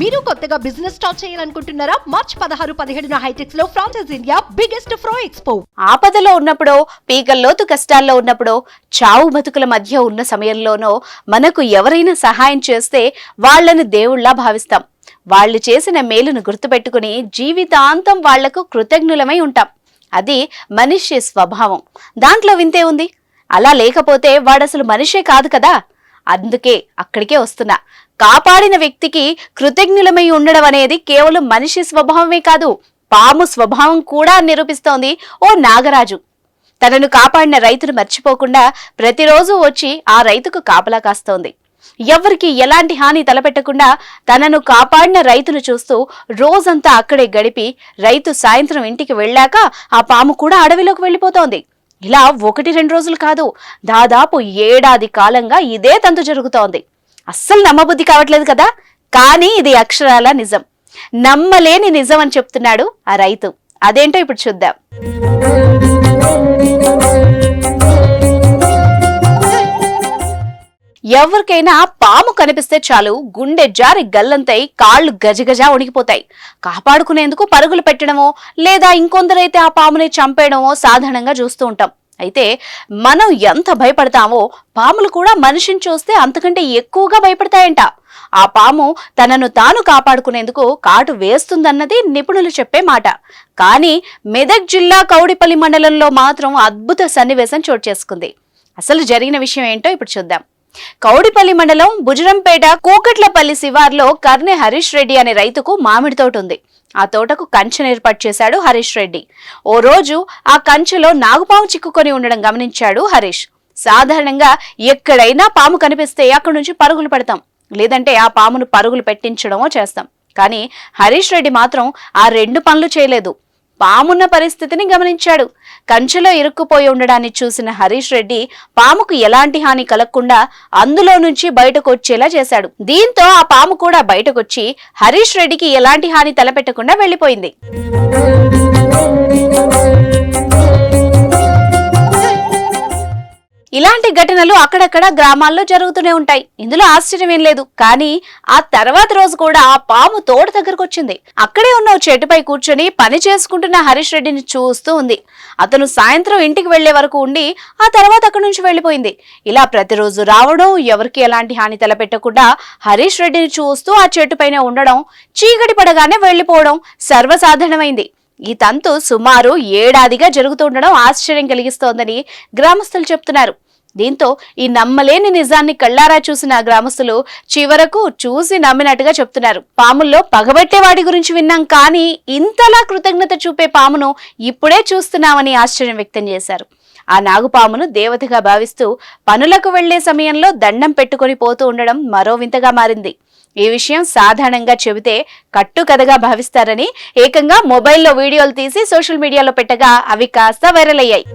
మీరు కొత్తగా business start చేయాలనుకుంటున్నారా? మార్చ్ 16-17 హైటెక్స్ లో ఫ్రాన్సెస్ ఇండియా బిగ్గెస్ట్ ఫ్రో ఎక్స్పో. ఆపదలో ఉన్నప్పుడో, పీకల్లోతు కష్టాల్లో ఉన్నప్పుడో, చావు బతుకుల మధ్య ఉన్న సమయంలోనో మనకు ఎవరైనా సహాయం చేస్తే వాళ్లను దేవుళ్లా భావిస్తాం. వాళ్ళు చేసిన మేలును గుర్తుపెట్టుకుని జీవితాంతం వాళ్లకు కృతజ్ఞులమై ఉంటాం. అది మనిషి స్వభావం. దాంట్లో వింతే ఉంది. అలా లేకపోతే వాడసలు మనిషే కాదు కదా. అందుకే అక్కడికే వస్తున్నా. కాపాడిన వ్యక్తికి కృతజ్ఞులమై ఉండడం అనేది కేవలం మనిషి స్వభావమే కాదు, పాము స్వభావం కూడా నిరూపిస్తోంది ఓ నాగరాజు. తనను కాపాడిన రైతును మర్చిపోకుండా ప్రతిరోజు వచ్చి ఆ రైతుకు కాపలా కాస్తోంది. ఎవరికి ఎలాంటి హాని తలపెట్టకుండా తనను కాపాడిన రైతును చూస్తూ రోజంతా అక్కడే గడిపి రైతు సాయంత్రం ఇంటికి వెళ్ళాక ఆ పాము కూడా అడవిలోకి వెళ్ళిపోతోంది. ఇలా 1-2 రోజులు కాదు, దాదాపు 1 ఏడాది కాలంగా ఇదే తంతు జరుగుతోంది. అస్సలు నమ్మబుద్ధి కావట్లేదు కదా. కానీ ఇది అక్షరాల నిజం, నమ్మలేని నిజం అని చెప్తున్నాడు ఆ రైతు. అదేంటో ఇప్పుడు చూద్దాం. ఎవరికైనా పాము కనిపిస్తే చాలు గుండె జారి గల్లంతై కాళ్లు గజగజా వణికిపోతాయి. కాపాడుకునేందుకు పరుగులు పెట్టడమో లేదా ఇంకొందరైతే ఆ పాముని చంపేయడమో సాధారణంగా చూస్తూ ఉంటాం. అయితే మనం ఎంత భయపడతామో పాములు కూడా మనిషిని చూస్తే అంతకంటే ఎక్కువగా భయపడతాయంట. ఆ పాము తనను తాను కాపాడుకునేందుకు కాటు వేస్తుందన్నది నిపుణులు చెప్పే మాట. కానీ మెదక్ జిల్లా కౌడిపల్లి మండలంలో మాత్రం అద్భుత సన్నివేశం చోటు చేసుకుంది. అసలు జరిగిన విషయం ఏంటో ఇప్పుడు చూద్దాం. కౌడిపల్లి మండలం బుజరంపేట కూకట్లపల్లి శివార్లో కర్నె హరీష్ రెడ్డి అనే రైతుకు మామిడి తోట ఉంది. ఆ తోటకు కంచెను ఏర్పాటు చేశాడు హరీష్ రెడ్డి. ఓ రోజు ఆ కంచెలో నాగుపాము చిక్కుకొని ఉండడం గమనించాడు హరీష్. సాధారణంగా ఎక్కడైనా పాము కనిపిస్తే అక్కడి నుంచి పరుగులు పెడతాం, లేదంటే ఆ పామును పరుగులు పెట్టించడమో చేస్తాం. కానీ హరీష్ రెడ్డి మాత్రం ఆ 2 పనులు చేయలేదు. పామున్న పరిస్థితిని గమనించాడు. కంచెలో ఇరుక్కుపోయి ఉండడాన్ని చూసిన హరీష్ రెడ్డి పాముకు ఎలాంటి హాని కలగకుండా అందులో నుంచి బయటకు వచ్చేలా చేశాడు. దీంతో ఆ పాము కూడా బయటకొచ్చి హరీష్ రెడ్డికి ఎలాంటి హాని తలపెట్టకుండా వెళ్లిపోయింది. ఇలాంటి ఘటనలు అక్కడక్కడ గ్రామాల్లో జరుగుతూనే ఉంటాయి. ఇందులో ఆశ్చర్యం ఏం లేదు. కానీ ఆ తర్వాత రోజు కూడా ఆ పాము తోట దగ్గరకు వచ్చింది. అక్కడే ఉన్న చెట్టుపై కూర్చొని పని చేసుకుంటున్న హరీష్ రెడ్డిని చూస్తూ ఉంది. అతను సాయంత్రం ఇంటికి వెళ్లే వరకు ఉండి ఆ తర్వాత అక్కడి నుంచి వెళ్లిపోయింది. ఇలా ప్రతిరోజు రావడం, ఎవరికి ఎలాంటి హాని తలపెట్టకుండా హరీష్ రెడ్డిని చూస్తూ ఆ చెట్టుపైనే ఉండడం, చీకటి పడగానే వెళ్లిపోవడం సర్వసాధారణమైంది. ఈ తంతు సుమారు 1 ఏడాదిగా జరుగుతుండడం ఆశ్చర్యం కలిగిస్తోందని గ్రామస్తులు చెప్తున్నారు. దీంతో ఈ నమ్మలేని నిజాన్ని కళ్లారా చూసిన గ్రామస్తులు చివరకు చూసి నమ్మినట్టుగా చెప్తున్నారు. పాముల్లో పగబట్టే వాటి గురించి విన్నాం, కానీ ఇంతలా కృతజ్ఞత చూపే పామును ఇప్పుడే చూస్తున్నామని ఆశ్చర్యం వ్యక్తం చేశారు. ఆ నాగుపామును దేవతగా భావిస్తూ పనులకు వెళ్లే సమయంలో దండం పెట్టుకుని పోతూ ఉండడం మరో వింతగా మారింది. ఈ విషయం సాధారణంగా చెబితే కట్టుకథగా భావిస్తారని ఏకంగా మొబైల్లో వీడియోలు తీసి సోషల్ మీడియాలో పెట్టగా అవి కాస్త వైరల్ అయ్యాయి.